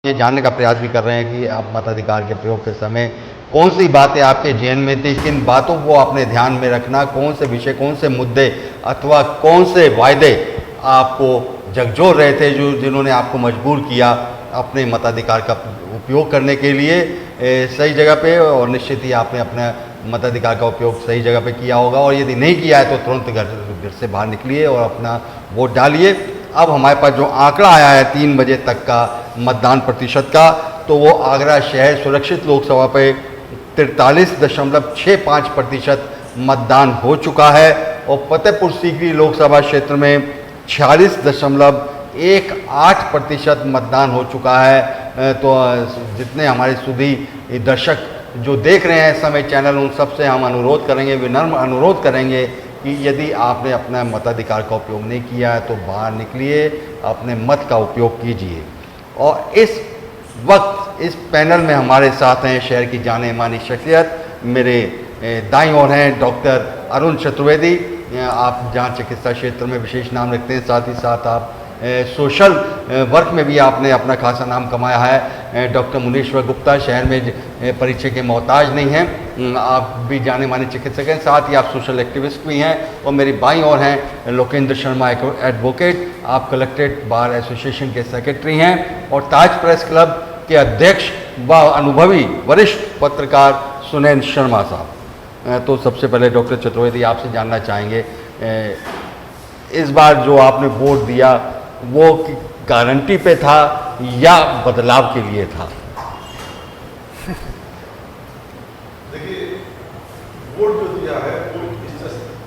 ये जानने का प्रयास भी कर रहे हैं कि आप मताधिकार के प्रयोग के समय कौन सी बातें आपके जेहन में थी, किन बातों को आपने ध्यान में रखना, कौन से विषय, कौन से मुद्दे अथवा कौन से वायदे आपको झकझोर रहे थे जिन्होंने आपको मजबूर किया अपने मताधिकार का उपयोग करने के लिए सही जगह पे। और निश्चित ही आपने अपने मताधिकार का उपयोग सही जगह पे किया होगा, और यदि नहीं किया है तो तुरंत घर से बाहर निकलिए और अपना वोट डालिए। अब हमारे पास जो आंकड़ा आया है 3 बजे तक का मतदान प्रतिशत का, तो वो आगरा शहर सुरक्षित लोकसभा पे 43.65% मतदान हो चुका है, और फतेहपुर सीकरी लोकसभा क्षेत्र में 46.18% मतदान हो चुका है। तो जितने हमारे सुधी दर्शक जो देख रहे हैं इस समय चैनल, उन सबसे हम अनुरोध करेंगे, विनम्र अनुरोध करेंगे कि यदि आपने अपना मताधिकार का उपयोग नहीं किया है तो बाहर निकलिए, अपने मत का उपयोग कीजिए। और इस वक्त इस पैनल में हमारे साथ हैं शहर की जाने मानी शख्सियत, मेरे दाईं ओर हैं डॉक्टर अरुण चतुर्वेदी। आप जहाँ चिकित्सा क्षेत्र में विशेष नाम रखते हैं, साथ ही साथ आप सोशल वर्क में भी आपने अपना खासा नाम कमाया है। डॉक्टर मुनीश्वर गुप्ता शहर में परिचय के मोहताज नहीं हैं, आप भी जाने माने चिकित्सक हैं, साथ ही आप सोशल एक्टिविस्ट भी हैं। और मेरी बाईं ओर हैं लोकेंद्र शर्मा एडवोकेट, आप कलेक्ट्रेट बार एसोसिएशन के सेक्रेटरी हैं, और ताज प्रेस क्लब के अध्यक्ष व अनुभवी वरिष्ठ पत्रकार सुनैन शर्मा साहब। तो सबसे पहले डॉक्टर चतुर्वेदी आपसे जानना चाहेंगे, इस बार जो आपने वोट दिया वो गारंटी पे था या बदलाव के लिए था? देखिए, वोट जो दिया है वो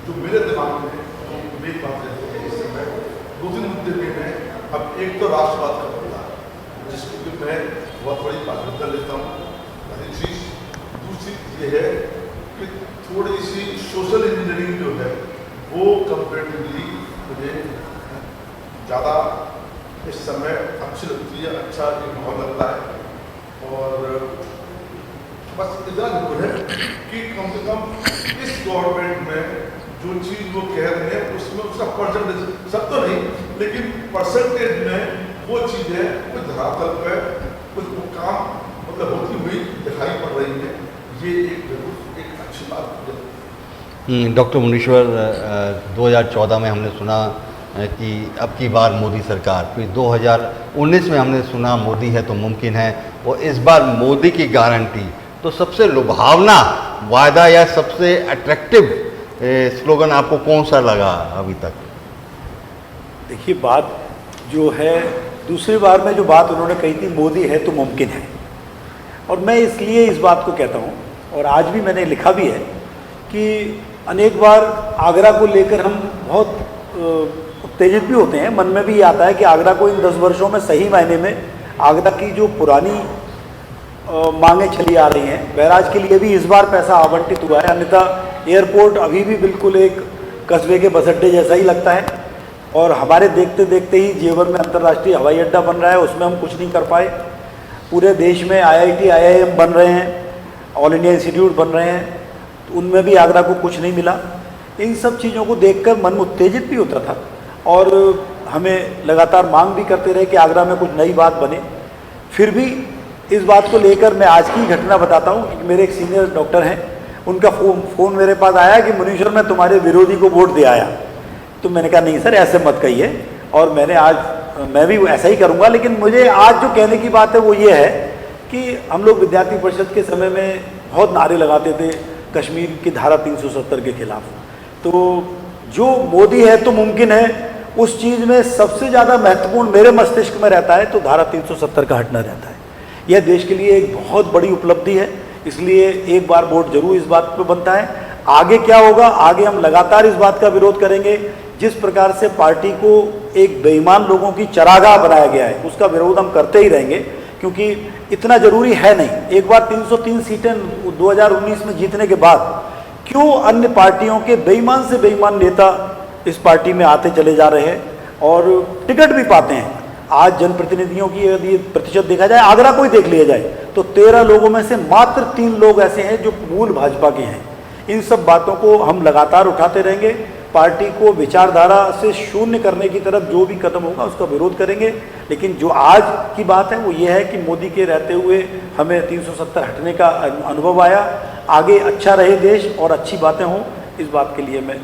जो मेरे दिमाग में जो मेरी बात रहती है इस समय 2-3 मुद्दे में है। अब एक तो राष्ट्रवाद का मुद्दा, जिसको कि मैं बहुत बड़ी प्राथमिकता लेता हूँ, पहली चीज। दूसरी ये है कि थोड़ी सी सोशल इंजीनियरिंग जो है वो कंपेरेटिवली मुझे ज़्यादा इस समय अच्छी लगती है, अच्छा एक माहौल लगता है। और बस इतना जरूर है कि कम से कम इस गवर्नमेंट में जो चीज़ वो कह रहे हैं उसमें उसका परसेंटेज, सब तो नहीं लेकिन परसेंटेज में वो चीज़ है, कुछ धरातल पर कुछ वो काम मतलब होती हुई दिखाई पड़ रही है। ये एक जरूर एक अच्छी बात है। डॉक्टर मुनीश्वर, 2014 में हमने सुना कि अब की बार मोदी सरकार, फिर 2019 में हमने सुना मोदी है तो मुमकिन है, और इस बार मोदी की गारंटी। तो सबसे लुभावना वायदा या सबसे अट्रैक्टिव स्लोगन आपको कौन सा लगा अभी तक? देखिए, बात जो है दूसरी बार में जो बात उन्होंने कही थी, मोदी है तो मुमकिन है, और मैं इसलिए इस बात को कहता हूँ, और आज भी मैंने लिखा भी है कि अनेक बार आगरा को लेकर हम बहुत उत्तेजित भी होते हैं, मन में भी आता है कि आगरा को इन 10 वर्षों में सही मायने में आगरा की जो पुरानी मांगें चली आ रही हैं, बैराज के लिए भी इस बार पैसा आवंटित हुआ है, अन्यथा एयरपोर्ट अभी भी बिल्कुल एक कस्बे के बस अड्डे जैसा ही लगता है। और हमारे देखते देखते ही जेवर में अंतर्राष्ट्रीय हवाई अड्डा बन रहा है, उसमें हम कुछ नहीं कर पाए। पूरे देश में IIT IIM बन रहे हैं, ऑल इंडिया इंस्टीट्यूट बन रहे हैं, तो उनमें भी आगरा को कुछ नहीं मिला। इन सब चीज़ों को देखकर मन उत्तेजित भी होता था, और हमें लगातार मांग भी करते रहे कि आगरा में कुछ नई बात बने। फिर भी इस बात को लेकर मैं आज की घटना बताता हूँ कि मेरे एक सीनियर डॉक्टर हैं, उनका फ़ोन मेरे पास आया कि मुनीश्वर मैं तुम्हारे विरोधी को वोट दे आया। तो मैंने कहा नहीं सर, ऐसे मत कहिए, और मैं भी ऐसा ही करूँगा। लेकिन मुझे आज जो कहने की बात है वो ये है कि हम लोग विद्यार्थी परिषद के समय में बहुत नारे लगाते थे कश्मीर की धारा 370 के खिलाफ। तो जो मोदी है तो मुमकिन है, उस चीज़ में सबसे ज़्यादा महत्वपूर्ण मेरे मस्तिष्क में रहता है तो धारा 370 का हटना रहता है। यह देश के लिए एक बहुत बड़ी उपलब्धि है, इसलिए एक बार वोट जरूर इस बात पर बनता है। आगे क्या होगा, आगे हम लगातार इस बात का विरोध करेंगे। जिस प्रकार से पार्टी को एक बेईमान लोगों की चरागाह बनाया गया है, उसका विरोध हम करते ही रहेंगे, क्योंकि इतना जरूरी है नहीं। एक बार 303 सीटें 2019 में जीतने के बाद क्यों अन्य पार्टियों के बेईमान से बेईमान नेता इस पार्टी में आते चले जा रहे हैं और टिकट भी पाते हैं। आज जनप्रतिनिधियों की यदि प्रतिशत देखा जाए, आगरा को ही देख लिया जाए, तो 13 लोगों में से मात्र 3 लोग ऐसे हैं जो मूल भाजपा के हैं। इन सब बातों को हम लगातार उठाते रहेंगे। पार्टी को विचारधारा से शून्य करने की तरफ जो भी कदम होगा उसका विरोध करेंगे। लेकिन जो आज की बात है वो ये है कि मोदी के रहते हुए हमें 370 हटने का अनुभव आया। आगे अच्छा रहे देश और अच्छी बातें हों, इस बात के लिए मैं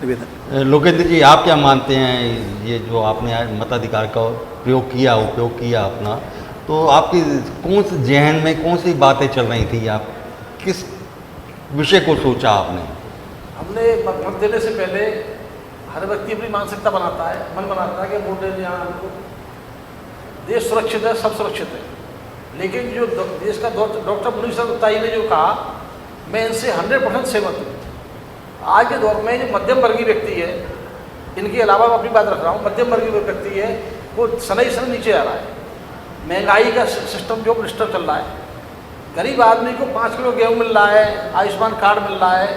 निवेदन। लोकेंद्र जी, आप क्या मानते हैं, ये जो आपने आज मताधिकार का प्रयोग किया, उपयोग किया अपना, तो आपकी कौन से जहन में कौन सी बातें चल रही थी? आप किस विषय को सोचा आपने? हमने मत देने से पहले हर व्यक्ति अपनी मानसिकता बनाता है, मन बनाता है कि वोट देने यहाँ हमको देश सुरक्षित है, सब सुरक्षित है। लेकिन जो देश का डॉक्टर मुनीश गुप्ता जी ने जो कहा, मैं इनसे 100% सहमत हूँ। आज के दौर में जो मध्यम वर्गीय व्यक्ति है, इनके अलावा मैं अपनी बात रख रहा हूँ, मध्यम वर्गीय व्यक्ति है वो सनई नीचे आ रहा है। महंगाई का सिस्टम जो डिस्टर्ब चल रहा है, गरीब आदमी को 5 किलो गेहूँ मिल रहा है, आयुष्मान कार्ड मिल रहा है,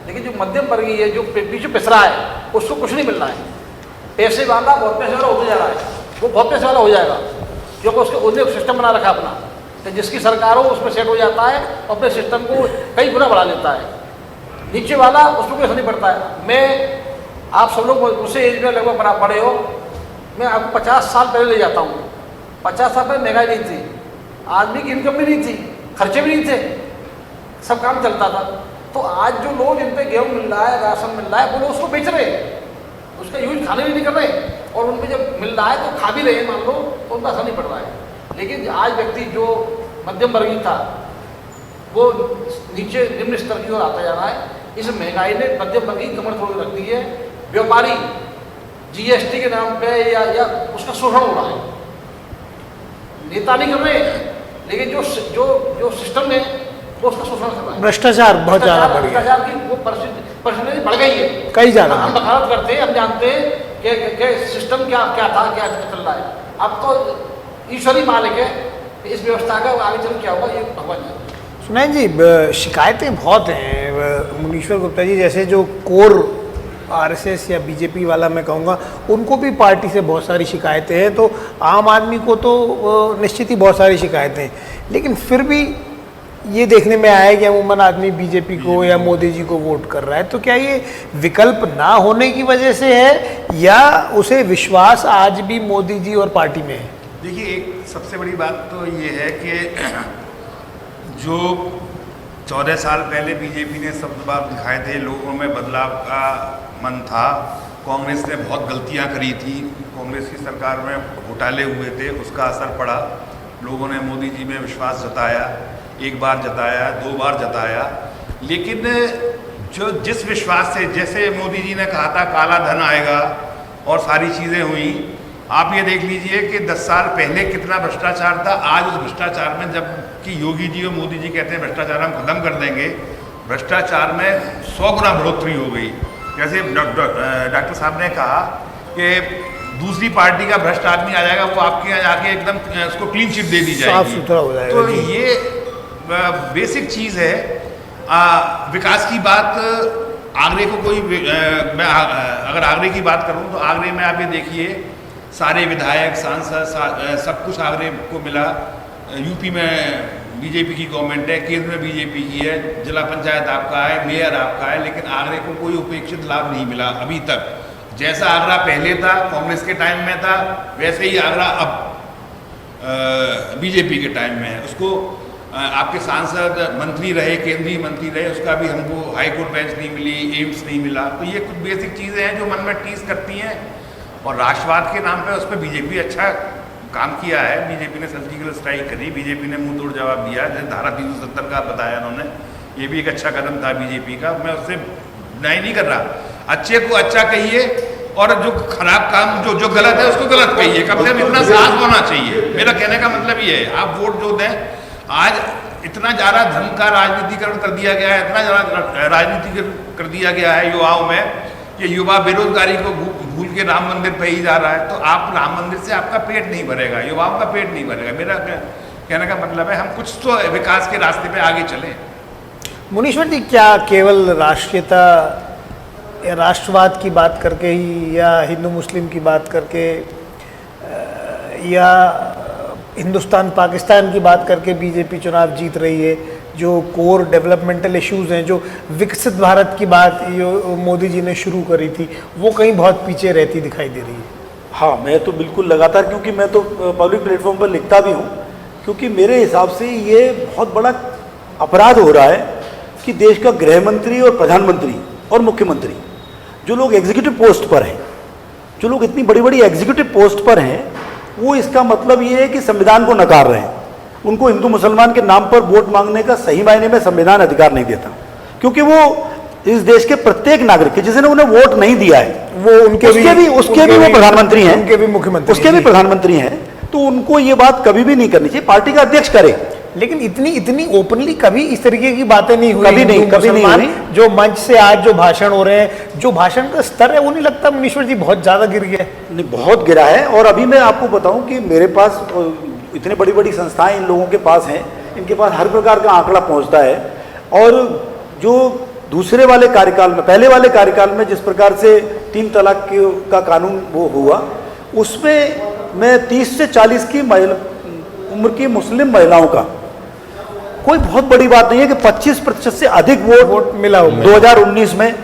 लेकिन जो मध्यम वर्गीय है जो पीछे पिस रहा है उसको कुछ नहीं मिल रहा है। पैसे वाला बहुत पैसे वाला होते जा रहा है, वो बहुत पैसे वाला हो जाएगा क्योंकि उसने सिस्टम बना रखा अपना, तो जिसकी सरकार हो उसमें सेट हो जाता है और अपने सिस्टम को कई गुना बढ़ा लेता है। नीचे वाला उसको कोई असर नहीं पड़ता है। मैं आप सब लोग मुझसे एज में लगभग बराबर बड़े हो, मैं आपको 50 साल पहले ले जाता हूँ। 50 साल पहले महंगाई नहीं थी, आदमी की इनकम भी नहीं थी, खर्चे भी नहीं थे, सब काम चलता था। तो आज जो लोग जिन पे गेहूँ मिल रहा है, राशन मिल रहा है, वो लोग उसको बेच रहे हैं, उसका यूज खाने भी नहीं कर रहे, और उन पे जब मिल रहा है तो खा भी रहे हैं मान लो, तो उनका असर नहीं पड़ रहा है। लेकिन आज व्यक्ति जो मध्यम वर्गीय था वो नीचे निम्न स्तर की ओर आता जा रहा है। इस महंगाई ने मध्यम वर्गीय कमर तोड़ रख दी है। व्यापारी जीएसटी के नाम पे या उसका शोषण हो रहा है, नेता नहीं कर रहे, लेकिन जो सिस्टम है वो उसका शोषण कर रहा है। भ्रष्टाचार बहुत ज़्यादा बढ़ गया, भ्रष्टाचार की वो परिस्थिति बढ़ गई है, कई ज़्यादा। हम बखारत करते हैं, हम जानते हैं कि सिस्टम क्या था, क्या चल रहा है। अब तो ईश्वरी मालिक है इस व्यवस्था का, आगे चल क्या होगा ये भगवान जाने। सुनाएं जी, शिकायतें बहुत हैं मुनीश्वर गुप्ता जी जैसे, जो कोर आरएसएस या बीजेपी वाला मैं कहूँगा, उनको भी पार्टी से बहुत सारी शिकायतें हैं। तो आम आदमी को तो निश्चित ही बहुत सारी शिकायतें हैं, लेकिन फिर भी ये देखने में आया है कि अमूमन आदमी बीजेपी को या मोदी जी को वोट कर रहा है। तो क्या ये विकल्प ना होने की वजह से है या उसे विश्वास आज भी मोदी जी और पार्टी में है? देखिए, एक सबसे बड़ी बात तो ये है कि जो 14 साल पहले बीजेपी ने शब्दबाब दिखाए थे, लोगों में बदलाव का मन था, कांग्रेस ने बहुत गलतियां करी थी, कांग्रेस की सरकार में घोटाले हुए थे, उसका असर पड़ा। लोगों ने मोदी जी में विश्वास जताया, एक बार जताया, 2 बार जताया, लेकिन जो जिस विश्वास से, जैसे मोदी जी ने कहा था काला धन आएगा और सारी चीज़ें हुई, आप ये देख लीजिए कि 10 साल पहले कितना भ्रष्टाचार था। आज उस भ्रष्टाचार में, जबकि योगी जी और मोदी जी कहते हैं भ्रष्टाचार हम खत्म कर देंगे, भ्रष्टाचार में 100 गुना बढ़ोतरी हो गई। जैसे डॉक्टर साहब ने कहा कि दूसरी पार्टी का भ्रष्ट आदमी आ जाएगा, वो आपके यहाँ जाके एकदम उसको क्लीन चिट दे दी जाएगी, साफ सुथरा हो जाएगा। तो ये बेसिक चीज़ है। विकास की बात, आगरे को कोई मैं अगर आगरे की बात करूँ तो आगरे में आप ये देखिए, सारे विधायक, सांसद, सब कुछ आगरे को मिला। यूपी में बीजेपी की गवर्नमेंट है, केंद्र में बीजेपी की है, जिला पंचायत आपका है, मेयर आपका है, लेकिन आगरे को कोई उपेक्षित लाभ नहीं मिला अभी तक। जैसा आगरा पहले था, कांग्रेस के टाइम में था, वैसे ही आगरा अब बीजेपी के टाइम में है। उसको आपके सांसद, मंत्री रहे, केंद्रीय मंत्री रहे, उसका भी हमको हाईकोर्ट बेंच नहीं मिली, एम्स नहीं मिला। तो ये कुछ बेसिक चीज़ें हैं जो मन में टीस करती हैं। और राष्ट्रवाद के नाम पे उस पर बीजेपी अच्छा काम किया है। बीजेपी ने सर्जिकल स्ट्राइक करी, बीजेपी ने मुंह तोड़ जवाब दिया, जैसे धारा 370 का बताया उन्होंने, ये भी एक अच्छा कदम था बीजेपी का। मैं उससे बुराई नहीं कर रहा, अच्छे को अच्छा कहिए और जो खराब काम, जो गलत है उसको गलत कहिए। कम से कम इतना साहस होना चाहिए। मेरा कहने का मतलब ये है, आप वोट जो दें, आज इतना ज़्यादा धर्म का राजनीतिकरण कर दिया गया है, इतना ज़्यादा राजनीतिकरण कर दिया गया है युवाओं में, कि युवा बेरोजगारी को भूल के राम मंदिर पे ही जा रहा है। तो आप राम मंदिर से आपका पेट नहीं भरेगा, युवाओं का पेट नहीं भरेगा। मेरा कहने का मतलब है, हम कुछ तो विकास के रास्ते पे आगे चलें। मुनीश्वर जी, क्या केवल राष्ट्रीयता या राष्ट्रवाद की बात करके ही, या हिंदू मुस्लिम की बात करके, या हिंदुस्तान पाकिस्तान की बात करके बीजेपी चुनाव जीत रही है? जो कोर डेवलपमेंटल इश्यूज हैं, जो विकसित भारत की बात जो मोदी जी ने शुरू करी थी, वो कहीं बहुत पीछे रहती दिखाई दे रही है। हाँ, मैं तो बिल्कुल लगातार, क्योंकि मैं तो पब्लिक प्लेटफॉर्म पर लिखता भी हूँ, क्योंकि मेरे हिसाब से ये बहुत बड़ा अपराध हो रहा है कि देश का गृह मंत्री और प्रधानमंत्री और मुख्यमंत्री, जो लोग एग्जीक्यूटिव पोस्ट पर हैं, जो लोग इतनी बड़ी बड़ी एग्जीक्यूटिव पोस्ट पर हैं, वो इसका मतलब ये है कि संविधान को नकार रहे हैं। उनको हिंदू मुसलमान के नाम पर वोट मांगने का सही मायने में संविधान अधिकार नहीं देता, क्योंकि वो इस देश के प्रत्येक नागरिक के, जिसने उन्हें वोट नहीं दिया है, वो उसके भी वो प्रधानमंत्री हैं, उनके भी मुख्यमंत्री, उसके भी प्रधानमंत्री हैं, तो उनको ये बात कभी भी नहीं करनी चाहिए। पार्टी का अध्यक्ष करे, लेकिन इतनी ओपनली कभी इस तरीके की बातें नहीं हुई, कभी नहीं हुई। जो मंच से आज जो भाषण हो रहे हैं, जो भाषण का स्तर है, वो नहीं लगता मुनीश्वर जी बहुत ज्यादा गिर गया है? नहीं, बहुत गिरा है। और अभी मैं आपको बताऊं कि मेरे पास इतनी बड़ी बड़ी संस्थाएं इन लोगों के पास हैं, इनके पास हर प्रकार का आंकड़ा पहुंचता है, और जो दूसरे वाले कार्यकाल में, पहले वाले कार्यकाल में जिस प्रकार से 3 तलाक का कानून वो हुआ, उसमें मैं 30 से 40 की उम्र की मुस्लिम महिलाओं का कोई बहुत बड़ी बात नहीं है कि 25% से अधिक वोट मिला 2019 में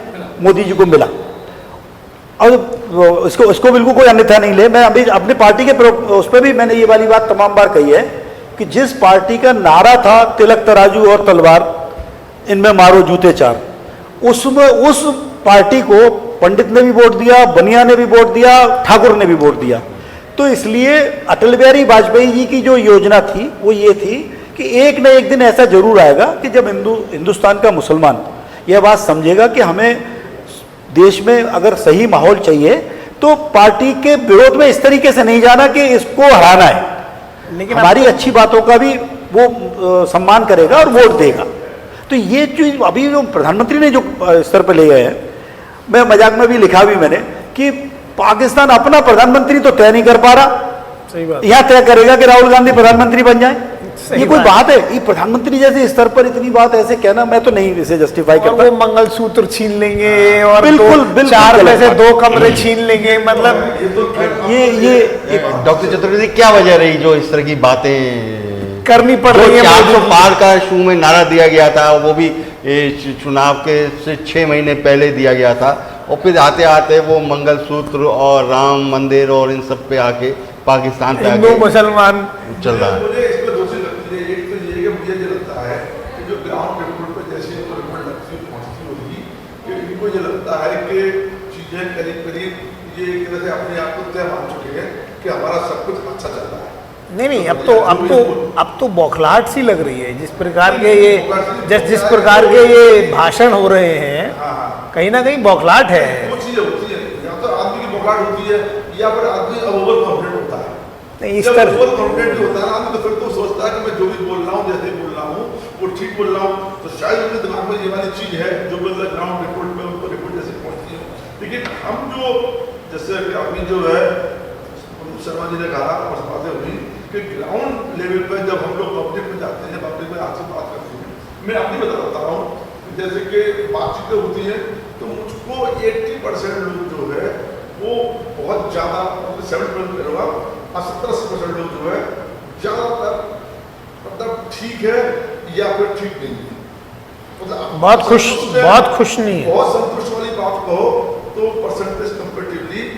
मोदी जी को मिला। और इसको बिल्कुल कोई अन्यथा नहीं ले। मैं अभी अपने पार्टी के उस पर भी मैंने ये वाली बात तमाम बार कही है कि जिस पार्टी का नारा था तिलक तराजू और तलवार, इनमें मारो जूते चार, उसमें उस पार्टी को पंडित ने भी वोट दिया, बनिया ने भी वोट दिया, ठाकुर ने भी वोट दिया। तो इसलिए अटल बिहारी वाजपेयी जी की जो योजना थी वो ये थी कि एक न एक दिन ऐसा जरूर आएगा कि जब हिंदुस्तान का मुसलमान यह बात समझेगा कि हमें देश में अगर सही माहौल चाहिए तो पार्टी के विरोध में इस तरीके से नहीं जाना कि इसको हराना है, लेकिन हमारी अच्छी बातों का भी वो सम्मान करेगा और वोट देगा। तो ये जो अभी जो प्रधानमंत्री ने जो स्तर पर ले गए हैं, मैं मजाक में भी लिखा भी मैंने कि पाकिस्तान अपना प्रधानमंत्री तो तय नहीं कर पा रहा, सही बात, यहां तय करेगा कि राहुल गांधी प्रधानमंत्री बन जाए। ये कोई बात है? ये प्रधानमंत्री जैसे स्तर पर इतनी बात ऐसे कहना, मैं तो नहीं इसे जस्टिफाई करता। वो मंगलसूत्र छीन लेंगे और बिल्कुल 4 में से 2 कमरे छीन लेंगे, मतलब ये डॉक्टर चतुर्वेदी क्या वजह रही जो इस तरह की बातें करनी पड़ रही है? 400 पार का शू में नारा दिया गया था, वो भी चुनाव के से 6 महीने पहले दिया गया था, और फिर आते आते वो मंगलसूत्र और राम मंदिर और इन सब पे आके पाकिस्तान पे हिंदू मुसलमान चल रहा है। मुझे इसमें 2 चीज लगती है। एक तो ये कि मुझे ये लगता है कि जो ग्राउंड रिपोर्ट पर जैसे इनको रिपोर्ट पहुंचती होगी कि इनको ये लगता है कि चीजें करीब करीब ये एक तरह से अपने आप को तय मान चुके हैं कि हमारा सब कुछ अच्छा चल रहा है। नहीं, अब तो बौखलाहट सी लग रही है। जिस प्रकार के जिस प्रकार के ये भाषण हो रहे हैं, कहीं ना कहीं बौखलाहट है। वो चीजें होती है, या तो आदमी की बौखलाहट होती है या फिर आदमी ओवर कॉन्फिडेंट होता है। नहीं, इस जब तरह ओवर कॉन्फिडेंट होता है आदमी, तो फिर तो सोचता है कि मैं जो भी बोल रहा हूँ, जैसे बोल रहा हूँ वो ठीक बोल रहा हूँ, तो शायद उनके दिमाग में ये वाली चीज है जो मतलब ग्राउंड रिपोर्ट में उनको रिपोर्ट जैसे पहुंचती है। लेकिन हम जो जैसे अभी जो है शर्मा जी ने कहा और बातें हुई कि ग्राउंड लेवल पर जब हम लोग पब्लिक में जाते हैं, पब्लिक में आपसे बात करते हैं, मैं अपनी बता रहा हूँ, जैसे कि बातचीतें होती हैं तो मुझको 80% लोग जो है वो बहुत ज़्यादा, 70% होगा और 70-80% लोग जो है ज़्यादातर मतलब ठीक है या फिर ठीक नहीं है, मतलब बहुत खुश नहीं है। बहुत संतुष्ट वाली बात कहो तो परसेंटेज कंपेरेटिवली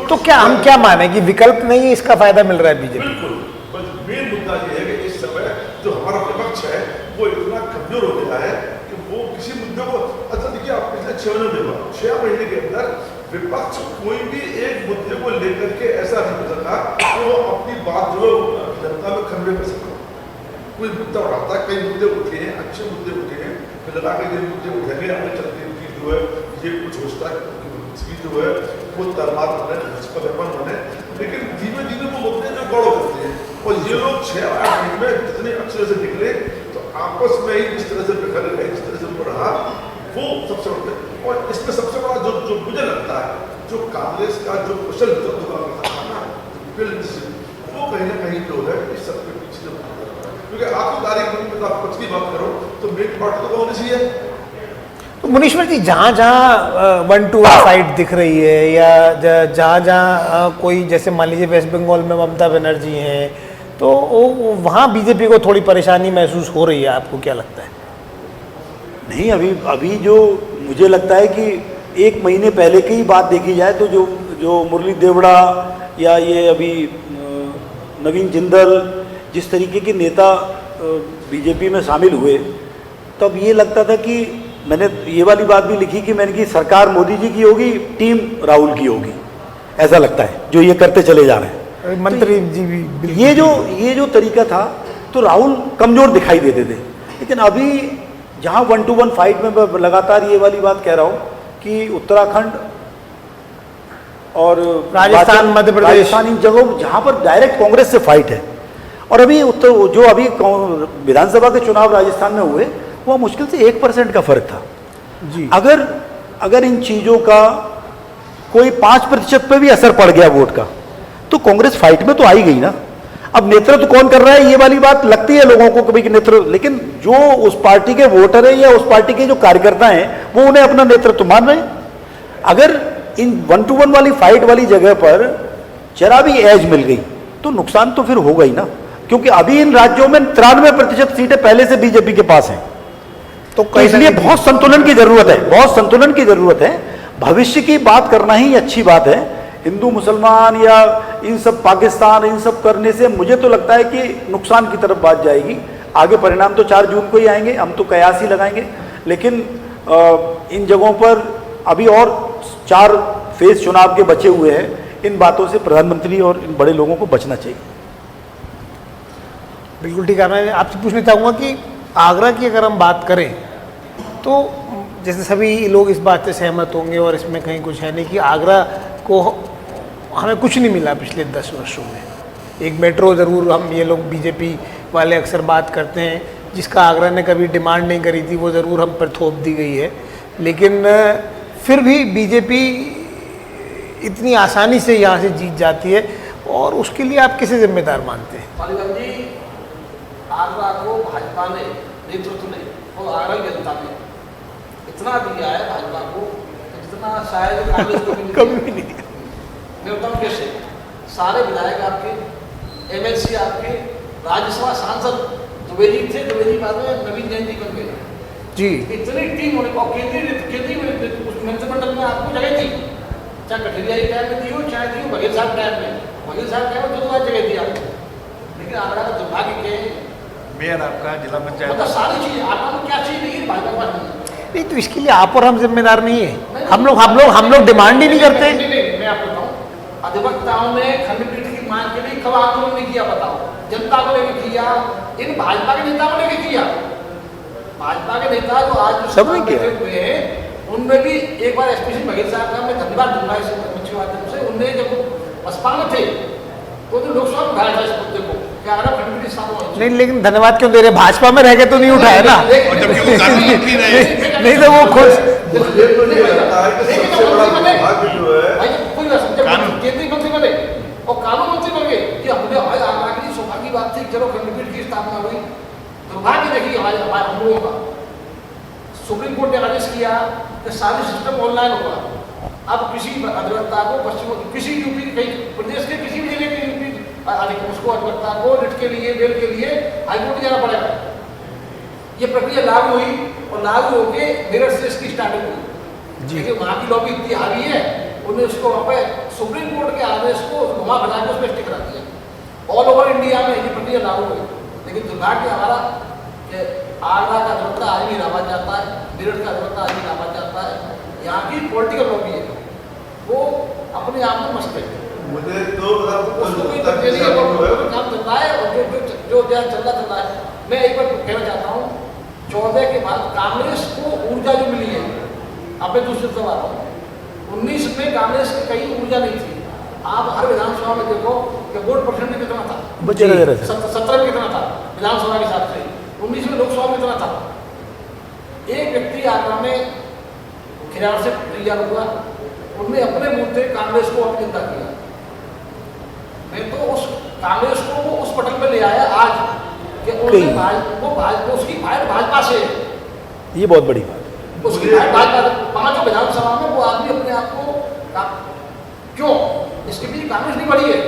तो क्या हम क्या माने कि विकल्प नहीं है, इसका फायदा मिल रहा है बीजेपी? बिल्कुल, बस मेन मुद्दा ये है कि इस समय जो हमारा विपक्ष है वो इतना कमजोर हो गया है कि वो किसी मुद्दे को, अच्छा देखिए आप पिछले 6 महीने के अंदर विपक्ष कोई भी एक मुद्दे को लेकर के ऐसा नहीं हो सका कि वो अपनी बात जो जनता में कन्वे कर सका। कोई मुद्दा उठाता है, कई मुद्दे उठे हैं, अच्छे मुद्दे उठे हैं, फिर लगा के मुद्दे उठेंगे आगे चलते उनकी जो है ये कुछ सोचता है जो है वो तरमात बने, उसका वेपन बने, लेकिन धीमे धीमे वो मुद्दे जो गौड़ करते हैं और ये लोग 6-8 महीने में जितने अच्छे से निकले तो आपस में ही जिस तरह से बिखर गए, जिस तरह से वो रहा, वो सबसे बड़े। और इसमें सबसे बड़ा जो मुझे लगता है जो कांग्रेस का जो कुशल नेतृत्व था ना, वो कहीं ना कहीं जो है इस सबके पीछे जो, क्योंकि आपकी तारीख में आप कुछ की बात करो तो मेन पार्ट तो होनी चाहिए। तो मुनीश्वर जी, जहाँ जहाँ 1-2 फाइट दिख रही है या जहाँ जहाँ कोई, जैसे मान लीजिए वेस्ट बंगाल में ममता बनर्जी हैं, तो वहाँ बीजेपी को थोड़ी परेशानी महसूस हो रही है, आपको क्या लगता है? नहीं, अभी जो मुझे लगता है कि 1 महीने पहले की ही बात देखी जाए तो जो मुरली देवड़ा या ये अभी नवीन जिंदल जिस तरीके के नेता बीजेपी में शामिल हुए, तब ये लगता था कि मैंने ये वाली बात भी लिखी कि मैंने कि सरकार मोदी जी की होगी, टीम राहुल की होगी, ऐसा लगता है जो ये करते चले जा रहे हैं मंत्री जी भी। ये जो तरीका था तो राहुल कमजोर दिखाई देते थे, लेकिन अभी जहाँ 1-to-1 फाइट में मैं लगातार ये वाली बात कह रहा हूँ कि उत्तराखंड और राजस्थान, मध्य प्रदेश, राजस्थान, इन जगहों जहाँ पर डायरेक्ट कांग्रेस से फाइट है, और अभी जो अभी विधानसभा के चुनाव राजस्थान में हुए वो मुश्किल से 1% का फर्क था जी। अगर इन चीज़ों का कोई 5% पे भी असर पड़ गया वोट का, तो कांग्रेस फाइट में तो आई गई ना। अब नेतृत्व कौन कर रहा है ये वाली बात लगती है लोगों को कभी कि नेतृत्व, लेकिन जो उस पार्टी के वोटर हैं या उस पार्टी के जो कार्यकर्ता हैं वो उन्हें अपना नेतृत्व मान रहे हैं। अगर इन 1-to-1 वाली फाइट वाली जगह पर जरा भी एज मिल गई तो नुकसान तो फिर होगा ही ना, क्योंकि अभी इन राज्यों में 93% सीटें पहले से बीजेपी के पास हैं। तो इसलिए बहुत संतुलन की जरूरत है, बहुत संतुलन की जरूरत है। भविष्य की बात करना ही अच्छी बात है। हिंदू मुसलमान या इन सब पाकिस्तान इन सब करने से मुझे तो लगता है कि नुकसान की तरफ बात जाएगी। आगे परिणाम तो 4 जून को ही आएंगे, हम तो कयास ही लगाएंगे, लेकिन इन जगहों पर अभी और 4 फेज चुनाव के बचे हुए हैं। इन बातों से प्रधानमंत्री और इन बड़े लोगों को बचना चाहिए। बिल्कुल ठीक है। मैं आपसे पूछना चाहूँगा कि आगरा की अगर हम बात करें तो जैसे सभी लोग इस बात से सहमत होंगे और इसमें कहीं कुछ है नहीं कि आगरा को हमें कुछ नहीं मिला पिछले 10 वर्षों में। एक मेट्रो ज़रूर हम ये लोग बीजेपी वाले अक्सर बात करते हैं, जिसका आगरा ने कभी डिमांड नहीं करी थी, वो ज़रूर हम पर थोप दी गई है, लेकिन फिर भी बीजेपी इतनी आसानी से यहाँ से जीत जाती है, और उसके लिए आप किसे जिम्मेदार मानते हैं? पालीगंज जी, आगरा को भाजपा ने, नेतृत्व ने और आगरा की जनता ने इतना दिया है भाजपा को जितना शायद कांग्रेस को कभी नहीं दिया। मैं बताऊँ कैसे। सारे विधायक आपके, एमएलसी आपके, राज्यसभा सांसद द्विवेदी थे, द्विवेदी बाद में नवीन जैन जी बन गए जी। इतनी टीम होने और केंद्रीय मंत्रिमंडल में आपको जगह थी, चाहे कठरिया के टाइम में दी हो, चाहे दी हो बघेल साहब टाइम में। बघेल साहब टाइम में 2 बार जगह दी आपको, लेकिन आगरा का दुर्भाग्य के मेयर आपका जिला पंचायत मतलब सारी चीज आगरा में क्या चीज नहीं भाजपा के पास नहीं, तो इसके लिए आप और हम जिम्मेदार नहीं है। हम लोग डिमांड ही नहीं करते। मैं आपको बताऊं, अधिवक्ताओं ने खंडपीठ की मांग के लिए कब आंदोलन नहीं किया बताओ? जनता को लेकर किया, इन भाजपा के नेता को लेकर किया। भाजपा के नेता जो आज सब ने किया हुए हैं उनमें भी एक बार एसपी बघेल साहब का मैं धन्यवाद दूंगा इस मंच के माध्यम से। उनने जब बसपा में थे तो लोकसभा में उठाया था इस मुद्दे को कि आगरा खंडपीठ स्थापना नहीं, लेकिन धन्यवाद क्यों दे रहे? भाजपा में रह के तो नहीं उठाया ना। और जबकि वो कानून मंत्री रहे। नहीं तो वो खुद मुझे तो ये लगता है कि सबसे बड़ा दुर्भाग्य जो है केंद्रीय मंत्री बने और कानून मंत्री बन गए कि हमने आगरा की सौभाग्य की बात थी, चलो खंडपीठ की स्थापना हुई। दुर्भाग्य देखिए हमारे हम लोगों का, सुप्रीम कोर्ट ने आदेश किया कि सारी सिस्टम ऑनलाइन होगा। अब किसी अधिवक्ता को किसी यूपी कहीं प्रदेश के किसी भी जिले के यूपी उसको अधिवक्ता को रिट के लिए, बेल के लिए हाईकोर्ट जाना पड़ेगा। ये प्रक्रिया लागू हुई और लागू होके मेरठ से इसकी स्टार्टिंग हुई, लेकिन वहाँ की लॉबी इतनी हावी है, उन्होंने उसको वहाँ पे सुप्रीम कोर्ट के आदेश को घुमा फिरा के उसमें स्टिक करा दिया। ऑल ओवर इंडिया में ये प्रक्रिया लागू हुई, लेकिन दुर्भाग्य हमारा कि आगरा का अधिवक्ता आज भी इलाहाबाद जाता है, मेरठ का अधिवक्ता आज भी इलाहाबाद जाता है। यहाँ की पॉलिटिकल लॉबी है, वो अपने आप में मस्त है। मुझे तो उसको भी काम चल रहा है और जो चल रहा है। मैं एक बार कहना चाहता हूँ, 14 के बाद कांग्रेस को ऊर्जा जो मिली है, अब मैं दूसरी तरफ आ रहा हूँ, 19 में कांग्रेस की कहीं ऊर्जा नहीं थी। आप हर विधानसभा में देखो कि वोट परसेंट कितना था, 17 में कितना था विधानसभा के हिसाब से, 19 में लोकसभा में कितना था। एक व्यक्ति आगरा में खिराड़ से तैयार हुआ, उनने अपने मुद्दे कांग्रेस को अपनी किया। मैं तो उस कांग्रेस को वो उस पटल पे ले आया आज कि उसकी फाइट भाजपा से है। ये बहुत बड़ी बात। उसकी फाइट भाजपा 5 विधानसभा में वो आदमी अपने आप को क्यों इसके पीछे कांग्रेस नहीं बढ़ी है।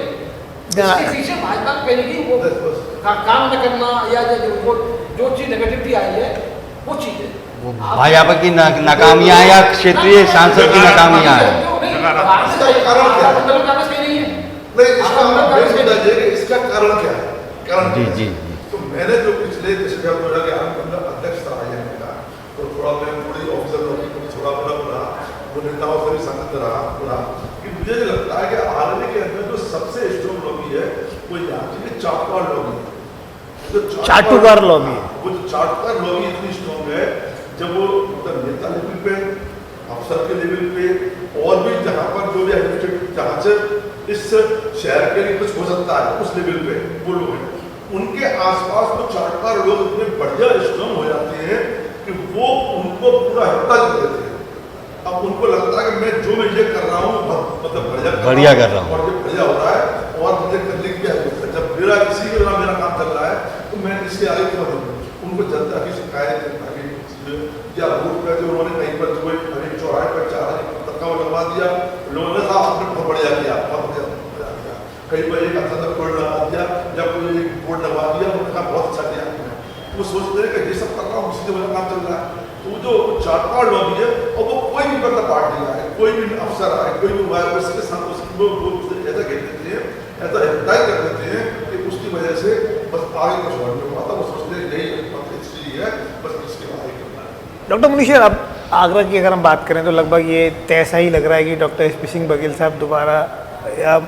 इसके पीछे भाजपा पहले की वो काम न करना या जो चीज नेगेटिविटी आई है वो चीज है। वो भाजपा की नाकामियां या क्षेत्रीय सांसद की नाकामियां है। इसका कारण क्या है? कारण जी जी तो मैंने जो पिछले अध्यक्ष था IIM का, तो थोड़ा मैं थोड़ी ऑफिसर थोड़ा बड़ा वो नेताओं से भी संगत रहा कि मुझे लगता है कि आर्मी के अंदर जो सबसे स्ट्रॉन्ग लॉबी है वो यहाँ की चाटुकार लॉबी है। चाटुकार लॉबी है। वो जो चाटुकार लॉबी इतनी स्ट्रॉन्ग है, जब वो नेता लेवल पे, अफसर के लेवल पे और भी जहाँ पर जो भी एडमिनिस्ट्रेटिव जहाँ से इस शहर के लिए कुछ हो सकता है उस लेवल पे वो लोग हैं, उनके आसपास वो चाटुकार लोग इतने बढ़िया स्ट्रॉन्ग हो जाते हैं कि वो उनको पूरा हत्या कर देते हैं। अब उनको लगता है कि मैं ये कर रहा हूँ मतलब बढ़िया कर रहा हूँ और ये बढ़िया हो रहा है और मुझे करने की क्या जरूरत है। जब मेरा किसी के बिना मेरा काम चल रहा है तो मैं इसके आगे क्यों बढ़ूँ? उनको जनता की शिकायत या रोड पर जो उन्होंने कहीं पर जो एक चौराहे पर धक्का लगवा दिया, लोगों ने कहा आपने बहुत बढ़िया किया, बहुत बढ़िया किया। कहीं पर एक अच्छा तक बोर्ड लगा दिया या कोई एक बोर्ड लगवा दिया, उन्होंने कहा बहुत अच्छा किया। वो सोचते हैं कि ये सब कर रहा हूँ इससे मेरा काम चल रहा है। तो जो चाटुकार लॉबी है और वो कोई भी बड़ा पार्टी आए, कोई भी अफसर आए, कोई भी वाय उसके साथ ऐसा कह देते हैं, ऐसा हिदायत कर देते हैं कि उसकी वजह से बस आगे कुछ बढ़ नहीं पाता। वो सोचते हैं यही स्थिति है, बस इसके आगे करना है। डॉक्टर मुनीश्वर, अब आगरा की अगर हम बात करें तो लगभग ये तय सा ही लग रहा है कि डॉक्टर SP सिंह बघेल साहब दोबारा या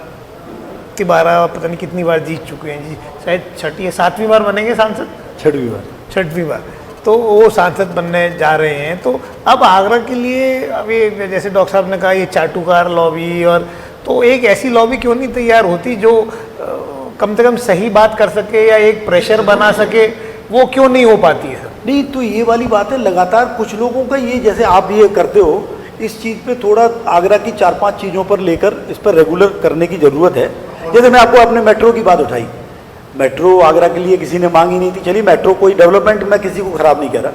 तिबारा पता नहीं कितनी बार जीत चुके हैं जी, शायद 6वीं या 7वीं बार बनेंगे सांसद। 6वीं बार तो वो सांसद बनने जा रहे हैं। तो अब आगरा के लिए अभी जैसे डॉक्टर साहब ने कहा ये चाटुकार लॉबी, और तो एक ऐसी लॉबी क्यों नहीं तैयार होती जो कम से कम सही बात कर सके या एक प्रेशर बना सके, वो क्यों नहीं हो पाती है? नहीं, तो ये वाली बात है, लगातार कुछ लोगों का ये जैसे आप ये करते हो, इस चीज़ पे थोड़ा आगरा की 4-5 चीज़ों पर लेकर इस पर रेगुलर करने की ज़रूरत है। जैसे मैं आपको अपने मेट्रो की बात उठाई, मेट्रो आगरा के लिए किसी ने मांगी नहीं थी, चलिए मेट्रो कोई डेवलपमेंट मैं किसी को ख़राब नहीं कह रहा,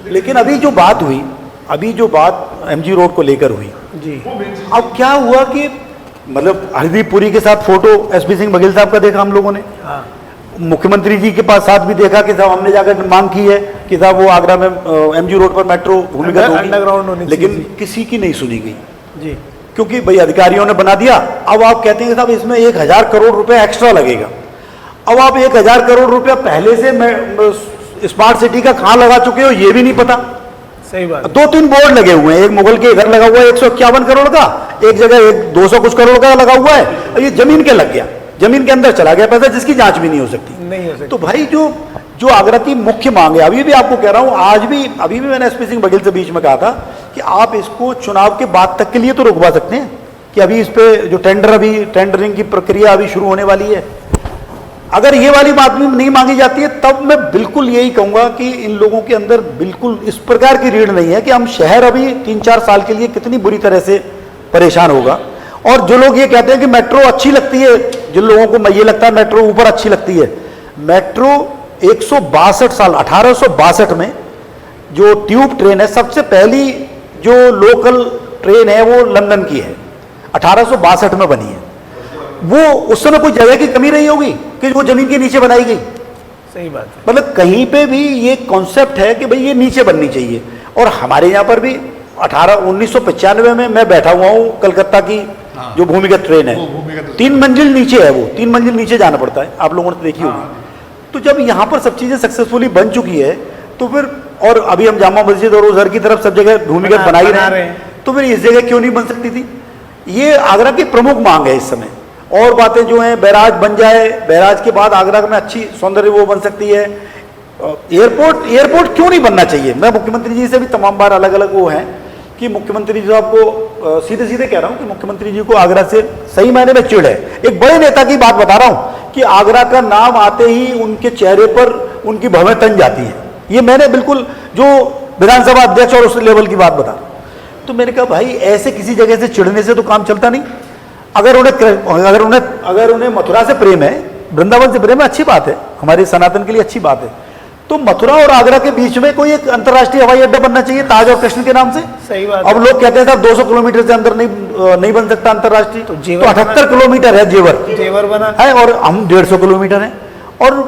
लेकिन अभी जो बात हुई, अभी जो बात MG रोड को लेकर हुई जी, अब क्या हुआ कि मतलब हरदीप पुरी के साथ फोटो SP सिंह बघेल साहब का देखा हम लोगों ने, मुख्यमंत्री जी के पास साथ भी देखा कि साहब हमने जाकर मांग की है कि साहब वो आगरा में MG रोड पर मेट्रो भूमिगत होगी, लेकिन किसी की नहीं सुनी गई जी, क्योंकि भाई अधिकारियों ने बना दिया। अब आप कहते हैं साहब इसमें 1000 करोड़ रुपए एक्स्ट्रा लगेगा। अब आप 1000 करोड़ रुपया पहले से स्मार्ट सिटी का कहाँ लगा चुके हो ये भी नहीं पता। सही बात। 2-3 बोर्ड लगे हुए हैं, एक मुगल के इधर लगा हुआ है 151 करोड़ का, एक जगह 200 कुछ करोड़ का लगा हुआ है, और ये जमीन के लग गया, जमीन के अंदर चला गया पैसा, जिसकी जांच भी नहीं हो सकती। तो भाई जो आगरा की मुख्य मांग है, अभी भी आपको कह रहा हूं, आज भी अभी भी मैंने SP सिंह बघेल से बीच में कहा था कि आप इसको चुनाव के बाद तक के लिए तो रुकवा सकते हैं, कि अभी इस पे जो टेंडरिंग की प्रक्रिया अभी शुरू होने वाली है, अगर ये वाली बात भी नहीं मांगी जाती है, तब मैं बिल्कुल यही कहूंगा कि इन लोगों के अंदर बिल्कुल इस प्रकार की रीढ़ नहीं है कि हम शहर अभी 3-4 साल के लिए कितनी बुरी तरह से परेशान होगा। और जो लोग ये कहते हैं कि मेट्रो अच्छी लगती है, जिन लोगों को ये लगता है मेट्रो ऊपर अच्छी लगती है, मेट्रो 162 साल 1862 में जो ट्यूब ट्रेन है, सबसे पहली जो लोकल ट्रेन है वो लंदन की है, 1862 में बनी है। वो उस समय कोई जगह की कमी रही होगी कि वो जमीन के नीचे बनाई गई। सही बात है। मतलब कहीं पे भी ये कॉन्सेप्ट है कि भाई ये नीचे बननी चाहिए। और हमारे यहाँ पर भी 1995 में मैं बैठा हुआ हूँ, कलकत्ता की जो भूमिगत ट्रेन है, 3 मंजिल नीचे है, वो 3 मंजिल नीचे जाना पड़ता है, आप लोगों ने देखी होगी। तो जब यहाँ पर सब चीजें सक्सेसफुली बन चुकी है, तो फिर और अभी हम जामा मस्जिद और उधर की तरफ सब जगह भूमिगत बना ही रहे हैं, तो फिर इस जगह क्यों नहीं बन सकती थी? ये आगरा की प्रमुख मांग है इस समय। और बातें जो हैं, बैराज बन जाए, बैराज के बाद आगरा में अच्छी सौंदर्य वो बन सकती है। एयरपोर्ट क्यों नहीं बनना चाहिए? मैं मुख्यमंत्री जी से भी तमाम बार अलग अलग वो हैं कि मुख्यमंत्री जी साहब को सीधे सीधे कह रहा हूं कि मुख्यमंत्री जी को आगरा से सही मायने में चिढ़ है। एक बड़े नेता की बात बता रहा हूं कि आगरा का नाम आते ही उनके चेहरे पर उनकी भवें तन जाती है। ये मैंने बिल्कुल जो विधानसभा अध्यक्ष और उस लेवल की बात बता। तो मैंने कहा भाई ऐसे किसी जगह से चिढ़ने से तो काम चलता नहीं। अगर उन्हें मथुरा से प्रेम है, वृंदावन से प्रेम है, अच्छी बात है, हमारे सनातन के लिए अच्छी बात है। तो मथुरा और आगरा के बीच में कोई एक अंतर्राष्ट्रीय हवाई अड्डा बनना चाहिए ताज और कृष्ण के नाम से। सही बात अब लोग कहते हैं साहब 200 किलोमीटर से अंदर नहीं बन सकता अंतर्राष्ट्रीय, तो जेवर 78 किलोमीटर है जेवर बना है और हम 150 किलोमीटर है, और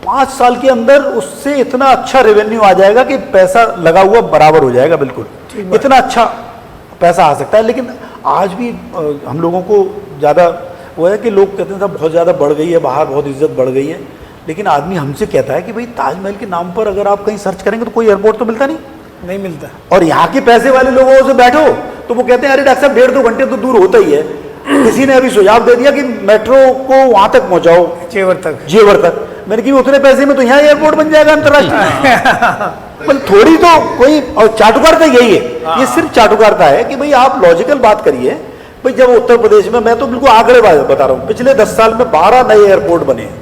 5 साल के अंदर उससे इतना अच्छा रेवेन्यू आ जाएगा कि पैसा लगा हुआ बराबर हो जाएगा, बिल्कुल इतना अच्छा पैसा आ सकता है। लेकिन आज भी हम लोगों को ज़्यादा वो है कि लोग कहते हैं साहब बहुत ज़्यादा बढ़ गई है, बाहर बहुत इज्जत बढ़ गई है, लेकिन आदमी हमसे कहता है कि भाई ताजमहल के नाम पर अगर आप कहीं सर्च करेंगे तो कोई एयरपोर्ट तो मिलता नहीं मिलता। और यहाँ के पैसे वाले लोगों से बैठो तो वो कहते हैं अरे डॉक्टर साहब 1.5-2 घंटे तो दूर होता ही है। किसी ने अभी सुझाव दे दिया कि मेट्रो को वहां तक पहुंचाओ, जेवर तक। मैंने कहा उतने पैसे में तो यहाँ एयरपोर्ट बन जाएगा अंतर्राष्ट्रीय। मतलब थोड़ी तो कोई, और चाटुकारिता यही है, ये सिर्फ चाटुकारिता है कि भाई आप लॉजिकल बात करिए। भाई जब उत्तर प्रदेश में, मैं तो बिल्कुल आंकड़े बता रहा हूँ, पिछले 10 साल में 12 नए एयरपोर्ट बने हैं।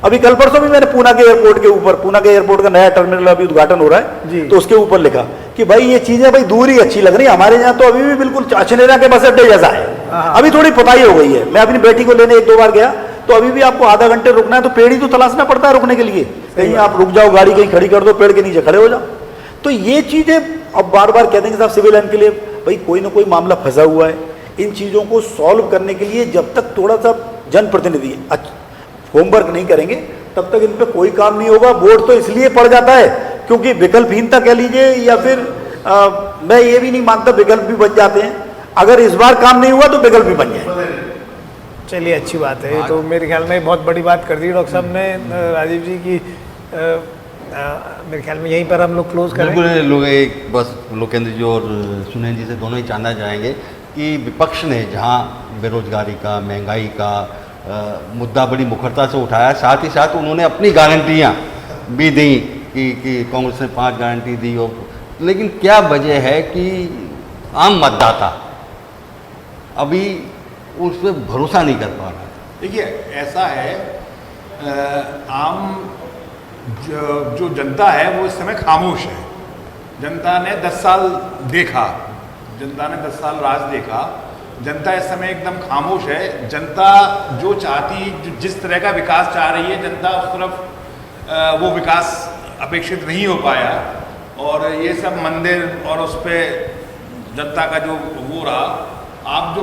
अभी कल परसों भी मैंने पूना के एयरपोर्ट के ऊपर, पूना के एयरपोर्ट का नया टर्मिनल अभी उद्घाटन हो रहा है, तो उसके ऊपर लिखा कि भाई ये चीजें भाई दूर ही अच्छी लग रही है, हमारे यहाँ तो अभी भी बिल्कुल अछनेरा के बस अड्डे जैसा है। अभी थोड़ी पुताई हो गई है। मैं अपनी बेटी को लेने 1-2 बार गया तो अभी भी आपको आधा घंटे रुकना है तो पेड़ ही तो तलाशना पड़ता है रुकने के लिए। कहीं आप रुक जाओ, गाड़ी कहीं खड़ी कर दो, पेड़ के नीचे खड़े हो जाओ। तो ये चीजें अब बार बार कहते हैं कि साहब सिविल लाइन के लिए भाई कोई ना कोई मामला फंसा हुआ है। इन चीजों को सॉल्व करने के लिए जब तक थोड़ा सा जनप्रतिनिधि होमवर्क नहीं करेंगे तब तक इन पे कोई काम नहीं होगा। वोट तो इसलिए पड़ जाता है क्योंकि विकल्पहीनता कह लीजिए, या फिर मैं ये भी नहीं मानता विकल्प भी बन जाते हैं। अगर इस बार काम नहीं हुआ तो विकल्प भी बन जाए। चलिए अच्छी बात है। तो मेरे ख्याल में बहुत बड़ी बात कर दी डॉक्टर साहब ने, राजीव जी की। मेरे ख्याल में यहीं पर हम लोग क्लोज करें। बिल्कुल, लोग एक बस लोकेंद्र जी और सुनील जी से दोनों ही जानना चाहेंगे कि विपक्ष ने जहां बेरोजगारी का, महंगाई का मुद्दा बड़ी मुखरता से उठाया, साथ ही साथ उन्होंने अपनी गारंटियां भी दी कि कांग्रेस ने 5 गारंटी दी हो, लेकिन क्या वजह है कि आम मतदाता अभी उस पर भरोसा नहीं कर पा रहा? देखिए ऐसा है, आम जो जनता है वो इस समय खामोश है। जनता ने 10 साल देखा, जनता ने 10 साल राज देखा, जनता इस समय एकदम खामोश है। जनता जो चाहती, जिस तरह का विकास चाह रही है, जनता उस तरफ वो विकास अपेक्षित नहीं हो पाया। और ये सब मंदिर और उस पर जनता का जो वो रहा, आप जो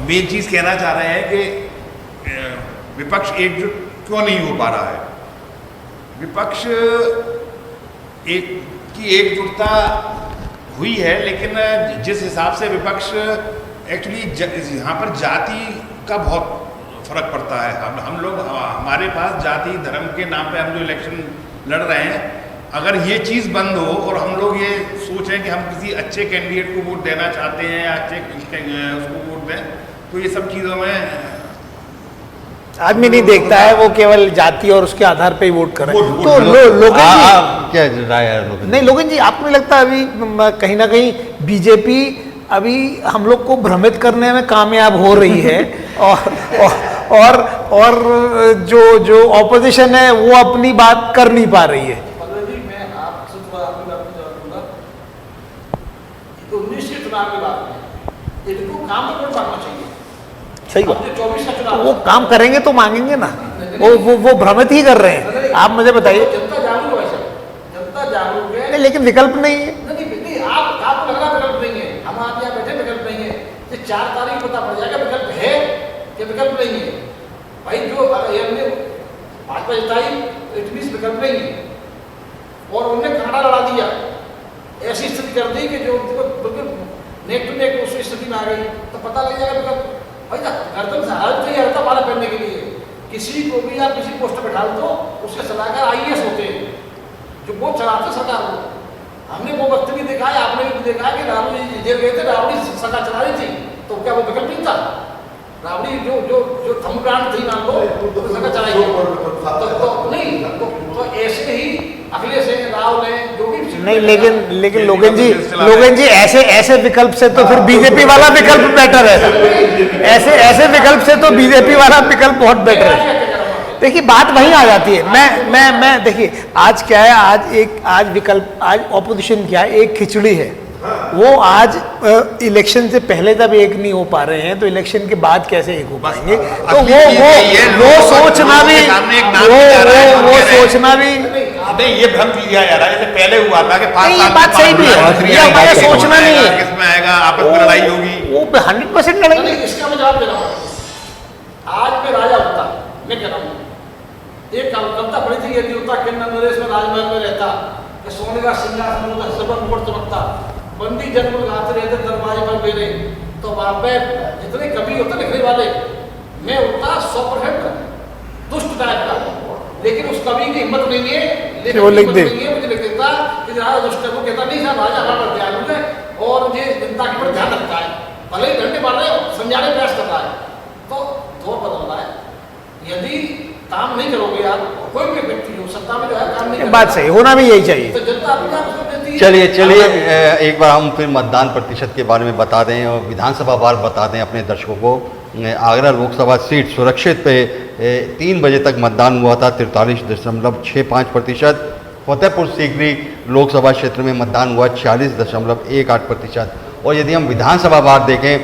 मेन चीज़ कहना चाह रहे हैं कि विपक्ष एकजुट क्यों नहीं हो पा रहा है। विपक्ष की एकजुटता हुई है, लेकिन जिस हिसाब से विपक्ष एक्चुअली यहाँ पर जाति का बहुत फर्क पड़ता है। हम लोग, हमारे पास जाति धर्म के नाम पे हम जो इलेक्शन लड़ रहे हैं, अगर ये चीज़ बंद हो और हम लोग ये सोचें कि हम किसी अच्छे कैंडिडेट को वोट देना चाहते हैं या अच्छे उसको वोट दें, तो ये सब चीज़ों में आदमी नहीं देखता है, वो केवल जाति और उसके आधार पे ही वोट करे। तो लोगन जी क्या राय है लोगन? नहीं, लोगन जी आपको नहीं लगता अभी कहीं ना कहीं बीजेपी अभी हम लोग को भ्रमित करने में कामयाब हो रही है और जो ऑपोजिशन है वो अपनी बात कर नहीं पा रही है? मैं आपसे थोड़ा आपकी बात में जवाब दूंगा। 19 के चुनाव के बाद में इनको काम पर वोट मांगना चाहिए। सही बात। 24 का तो चुनाव वो काम करेंगे तो मांगेंगे ना, वो भ्रमित ही कर रहे हैं। आप मुझे बताइए। जनता जागरूक है, जनता जागरूक है, लेकिन विकल्प नहीं है। नहीं, आपको लग रहा विकल्प नहीं है, हम आप यहाँ बैठे विकल्प नहीं है। ये 4 तारीख पता पड़ जाएगा विकल्प है कि विकल्प नहीं है। भाई जो हमने भाजपा जिताई, इट मीन्स विकल्प नहीं है, और उन्होंने कांटा लड़ा दिया, ऐसी स्थिति कर दी कि जो बिल्कुल नेक टू नेक उस स्थिति में आ गई, तो पता लग जाएगा विकल्प। भाई गर्दन से हालत चाहिए रहता माला पहनने के लिए। किसी को भी आप किसी पोस्ट पर डाल दो, उसके सलाहकार IAS होते हैं जो वो चलाते सरकार को। हमने वो वक्त भी देखा है, आपने भी देखा है कि रावड़ी जेल गए थे, रावड़ी सरकार चला रही थी, तो क्या वो विकल्प नहीं था? रावड़ी जो थम्ब्रांड थी मान लो, तो सरकार चलाई नहीं, तो ऐसे ही अखिलेश सिंह राव ने जो भी नहीं, लेकिन लोगन जी ऐसे विकल्प से तो फिर बीजेपी वाला विकल्प बेटर है। ऐसे विकल्प से तो बीजेपी वाला विकल्प बहुत बेटर है। देखिए बात वहीं आ जाती है। मैं देखिए आज क्या है, आज विकल्प, आज ऑपोजिशन क्या है, एक खिचड़ी है। वो आज इलेक्शन से पहले जब एक नहीं हो पा रहे हैं तो इलेक्शन के बाद कैसे एक हो पाएंगे? तो वो सोचना भी नहीं, ये भ्रम लिया जा रहा है, जैसे पहले हुआ था कि 5 नहीं, ये साल बात में सही भी है। 5 ये हमारा सोचना नहीं है। किसमें आएगा, आपस में लड़ाई होगी। वो 100% लड़ाई। नहीं, इसका मैं जवाब दे रहा हूँ। आज मैं राजा होता, मैं कह रहा हूँ, एक कविता पढ़ी थी, यदि होता कि नरेश में राजमहल में रहता, कि सोने का सिंहासन होता, सबक मुकुट चमकता, बंदी जनमुल गाते रहते दरवाजे पर मेरे, तो वहाँ पे जितने कवि होते लिखने वाले, मैं उतना 100% दुष्ट टाइप का, लेकिन उस कवि की हिम्मत नहीं है, लेकिन वो लिख दे। मुझे लिख देता कि राजा दुष्ट है, वो कहता नहीं साहब राजा हमारा दयालु है और ये जनता के ऊपर ध्यान रखता है, भले ही डंडे मार रहे हो, समझाने का प्रयास कर रहा है, तो दौर बदल रहा है। यदि काम नहीं करोगे आप, कोई भी व्यक्ति हो सत्ता में जो है काम नहीं, बात सही, होना भी यही चाहिए। तो जनता अपने आप उसको देती है। चलिए एक बार हम फिर मतदान प्रतिशत के बारे में बता दें और विधानसभा वार बता दें अपने दर्शकों को। आगरा लोकसभा सीट सुरक्षित पे 3 बजे तक मतदान हुआ था 43.65%। फतेहपुर सीकरी लोकसभा क्षेत्र में मतदान हुआ 46.18%। और यदि हम विधानसभा वार देखें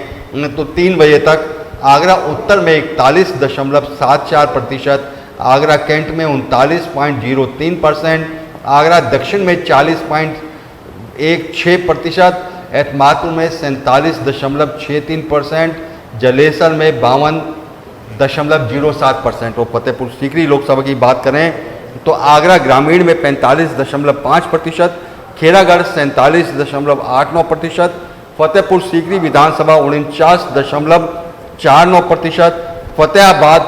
तो 3 बजे तक आगरा उत्तर में 41.74%, आगरा कैंट में 39.03%, आगरा दक्षिण में 40.16%, एतमादपुर में 47.63%, जलेसर में 52.07%। और फतेहपुर सीकरी लोकसभा की बात करें तो आगरा ग्रामीण में 45.5%, खेरागढ़ 47.89%, फतेहपुर सीकरी विधानसभा 49.49%, फतेहाबाद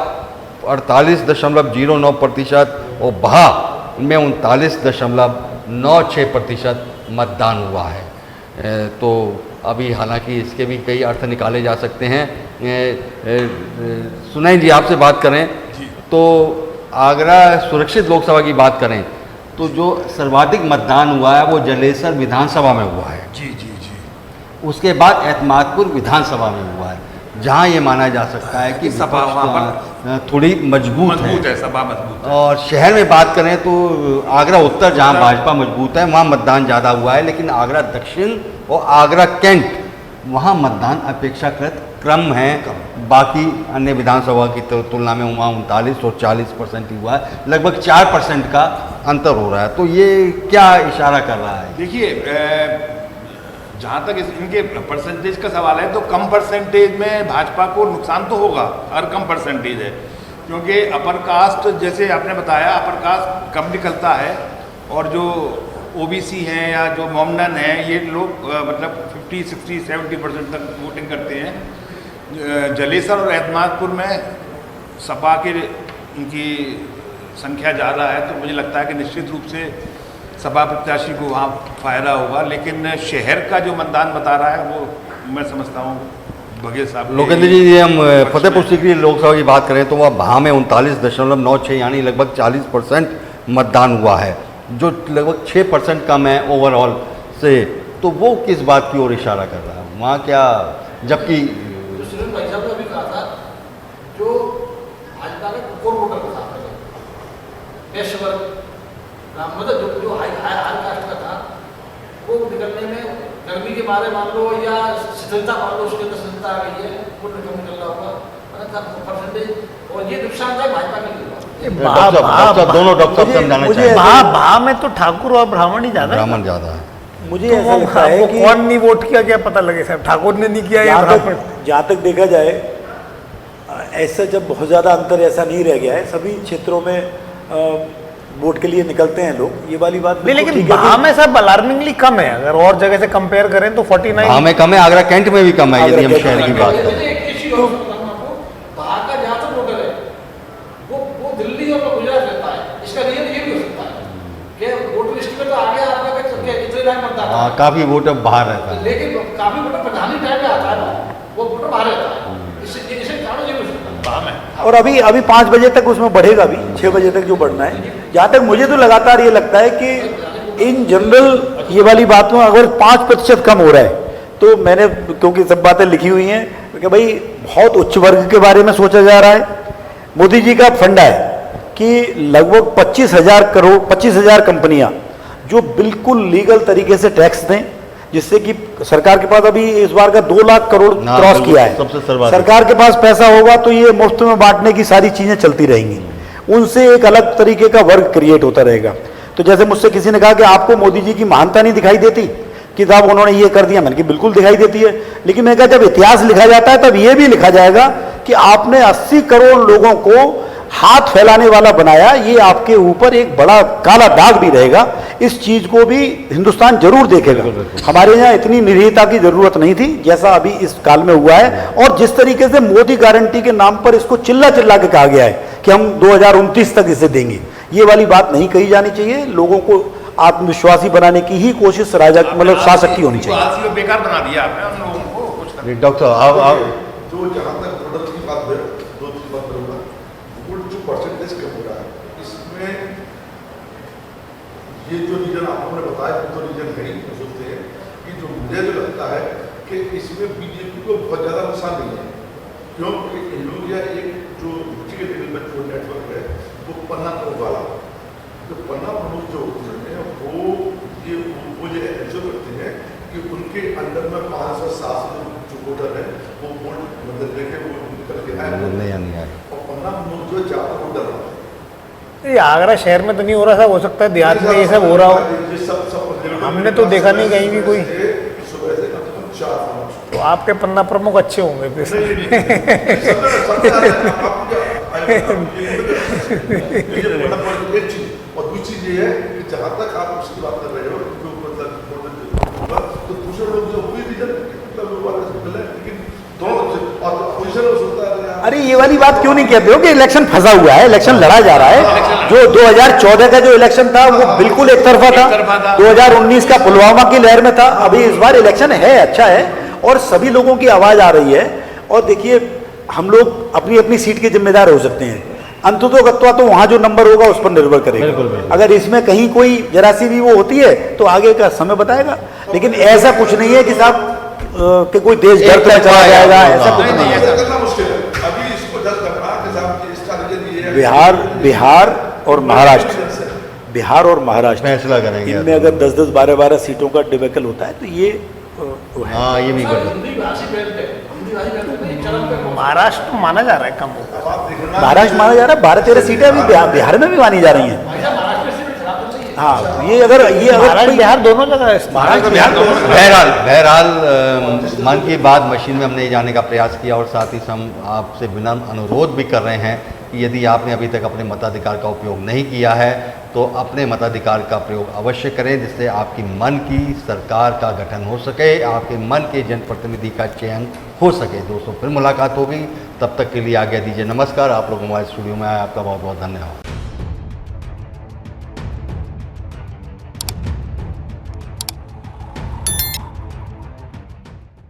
48.09% और बहा में 39.96% मतदान हुआ है। तो अभी हालांकि इसके भी कई अर्थ निकाले जा सकते हैं। सुनाई जी, आपसे बात करें तो आगरा सुरक्षित लोकसभा की बात करें तो जो सर्वाधिक मतदान हुआ है वो जलेसर विधानसभा में हुआ है। जी जी जी। उसके बाद एतमादपुर विधानसभा में हुआ है, जहां ये माना जा सकता है कि सभा वहाँ पर थोड़ी मजबूत है। सभा मजबूत है। और शहर में बात करें तो आगरा उत्तर जहां भाजपा मजबूत है वहां मतदान ज़्यादा हुआ है, लेकिन आगरा दक्षिण और आगरा कैंट वहां मतदान अपेक्षाकृत कम है। बाकी अन्य विधानसभा की तुलना में वहाँ 39 और 40% ही हुआ है, लगभग 4% का अंतर हो रहा है। तो ये क्या इशारा कर रहा है? देखिए, जहाँ तक इनके परसेंटेज का सवाल है तो कम परसेंटेज में भाजपा को नुकसान तो होगा, हर कम परसेंटेज है, क्योंकि अपर कास्ट जैसे आपने बताया अपर कास्ट कम निकलता है और जो ओबीसी हैं या जो मोमडन हैं ये लोग मतलब 50, 60, 70% तक वोटिंग करते हैं। जलेसर और एतमादपुर में सपा के उनकी संख्या ज़्यादा है, तो मुझे लगता है कि निश्चित रूप से सपा प्रत्याशी को वहाँ फायदा होगा। लेकिन शहर का जो मतदान बता रहा है वो मैं समझता हूँ बघेल साहब। लोकेंद्र जी, हम फतेहपुर सीकरी लोकसभा की बात करें तो वह भा में 39.96 यानी लगभग 40% मतदान हुआ है, जो लगभग 6% कम है ओवरऑल से। तो वो किस बात की ओर इशारा कर रहा है वहाँ क्या? जबकि भाई साहब ने अभी कहा था जो भाजपा के कोर वोटर था, पेशेवर मतलब जो हाई कास्ट का था, वो निकलने में गर्मी के मारे मान लो या शिथिलता मान लो, उसके अंदर शिथिलता आ गई है, वो निकल रहा होगा परसेंटेज, और ये नुकसानदायक भाजपा के लिए। दोनों डॉक्टर समझाना चाहिए। भा में तो ठाकुर और ब्राह्मण ही ज्यादा है। ब्राह्मण ज़्यादा है। मुझे तो ऐसा लगता है कि कौन नहीं वोट किया क्या पता लगे साहब, ठाकुर ने नहीं किया या ब्राह्मण। जहाँ तक देखा जाए ऐसा जब बहुत ज़्यादा अंतर ऐसा नहीं रह गया है, सभी क्षेत्रों में वोट के लिए निकलते हैं लोग, ये वाली बात नहीं, लेकिन भा में सब अलार्मिंगली कम है। अगर और जगह से कंपेयर करें तो 49 भा में कम है, आगरा कैंट में भी कम है यदि हम शहर की बात करें। बाहर का जहाँ तक वोटर है वो दिल्ली और गुजरात रहता है। इसका रीजन ये भी हो सकता है कि वोटर लिस्ट में तो आगे आपका इतने लाख मतदान, हाँ, काफ़ी वोटर बाहर रहता है, लेकिन काफी वोटर प्रधानी टाइम में आता है ना, वो वोटर बाहर रहता है। इससे कारण ये हो सकता है। और अभी 5 बजे तक उसमें बढ़ेगा भी, 6 बजे तक जो बढ़ना है। जहाँ तक मुझे तो लगातार ये लगता है कि इन जनरल ये वाली बात में अगर 5% कम हो रहा है तो मैंने, क्योंकि सब बातें लिखी हुई हैं कि भाई बहुत उच्च वर्ग के बारे में सोचा जा रहा है। मोदी जी का फंडा है कि लगभग 25,000 कंपनियां जो बिल्कुल लीगल तरीके से टैक्स दें, जिससे कि सरकार के पास अभी इस बार का 2 लाख करोड़ क्रॉस किया है। सरकार के पास पैसा होगा तो ये मुफ्त में बांटने की सारी चीजें चलती रहेंगी, उनसे एक अलग तरीके का वर्ग क्रिएट होता रहेगा। तो जैसे मुझसे किसी ने कहा कि आपको मोदी जी की महानता नहीं दिखाई देती कि साहब उन्होंने ये कर दिया, मैंने कहा बिल्कुल दिखाई देती है, लेकिन मैंने कहा जब इतिहास लिखा जाता है तब ये भी लिखा जाएगा कि आपने 80 करोड़ लोगों को हाथ फैलाने वाला बनाया, ये आपके ऊपर एक बड़ा काला दाग भी रहेगा। इस चीज को भी हिंदुस्तान जरूर देखेगा। हमारे यहाँ इतनी निरीहता की जरूरत नहीं थी जैसा अभी इस काल में हुआ है, और जिस तरीके से मोदी गारंटी के नाम पर इसको चिल्ला चिल्ला के कहा गया है कि हम 2029 तक इसे देंगे, ये वाली बात नहीं कही जानी चाहिए। लोगों को आत्मविश्वासी बनाने की ही कोशिश राजा मतलब शासक की होनी चाहिए। आलसी और बेकार बना दिया आपने हम लोगों को कुछ करने। डॉक्टर आप जो जहाँ तक प्रोडक्ट की बात है, दो चीज बात करूँगा। वो जो परसेंटेज कम हो रहा है, इसमें ये जो रीजन आपने बताया तो रीजन है ही, सोचते हैं कि जो मुझे जो लगता है कि इसमें बीजेपी को बहुत ज़्यादा नुकसान नहीं है, क्योंकि इन लोग या एक जो रुचि के लेवल पर जो नेटवर्क है वो पन्ना प्रमुख वाला, जो पन्ना प्रमुख जो होते हैं वो ये एंश्योर करते हैं कि उनके अंडर में 500-700 जो वोटर है वो वोट मतलब देखे वो निकल के आए नहीं आए, और पन्ना प्रमुख जो ज़्यादा वोटर रहा है। ये आगरा शहर में तो नहीं हो रहा था, हो सकता है देहात में ये सब हो रहा हो। हमने तो देखा नहीं कहीं भी कोई। सुबह से कम से कम 4 तो आपके पन्ना प्रमुख अच्छे होंगे फिर। और दूसरी चीज ये है कि जहाँ तक आप उसकी बात कर रहे हो जो मतलब तो दूसरे लोग जो हुई रीजन लेकिन दोनों और अपोजिशन में सोचता है अरे ये वाली बात क्यों नहीं कहते हो कि इलेक्शन फंसा हुआ है, इलेक्शन लड़ा जा रहा है। जो 2014 का जो इलेक्शन था वो बिल्कुल एक तरफा था, 2019 का पुलवामा की लहर में था। अभी इस बार इलेक्शन है, अच्छा है, और सभी लोगों की आवाज आ रही है। और देखिए हम लोग अपनी अपनी सीट के जिम्मेदार हो सकते हैं, अंततोगत्वा तो वहां जो नंबर होगा उस पर निर्भर करेगा। अगर इसमें कहीं कोई जरा सी भी वो होती है तो आगे का समय बताएगा, लेकिन ऐसा कुछ नहीं है कि साहब कि कोई देश डर में चला जाएगा, ऐसा कुछ नहीं है। करना मुश्किल है अभी इसको जज करना कि साहब इसका रीजन ये है। बिहार और महाराष्ट्र, बिहार और महाराष्ट्र फैसला करेंगे। इनमें अगर 10-10, 12-12 सीटों का डिबेकल होता है तो ये हाँ ये भी कर महाराष्ट्र माना जा रहा है कम होगा। महाराष्ट्र माना जा रहा है, 12-13 सीटें अभी बिहार में भी मानी जा रही हैं। हाँ ये अगर महाराष्ट्र बिहार दोनों जगह है। महाराष्ट्र बिहार बहरहाल मन की बात मशीन में हमने जाने का प्रयास किया, और साथ ही हम आपसे विनम्र अनुरोध भी कर रहे हैं कि यदि आपने अभी तक अपने मताधिकार का उपयोग नहीं किया है तो अपने मताधिकार का प्रयोग अवश्य करें, जिससे आपकी मन की सरकार का गठन हो सके, आपके मन के जनप्रतिनिधि का चयन हो सके। दोस्तों फिर मुलाकात होगी, तब तक के लिए आज्ञा दीजिए, नमस्कार। आप लोग हमारे स्टूडियो में आए, आपका बहुत बहुत धन्यवाद।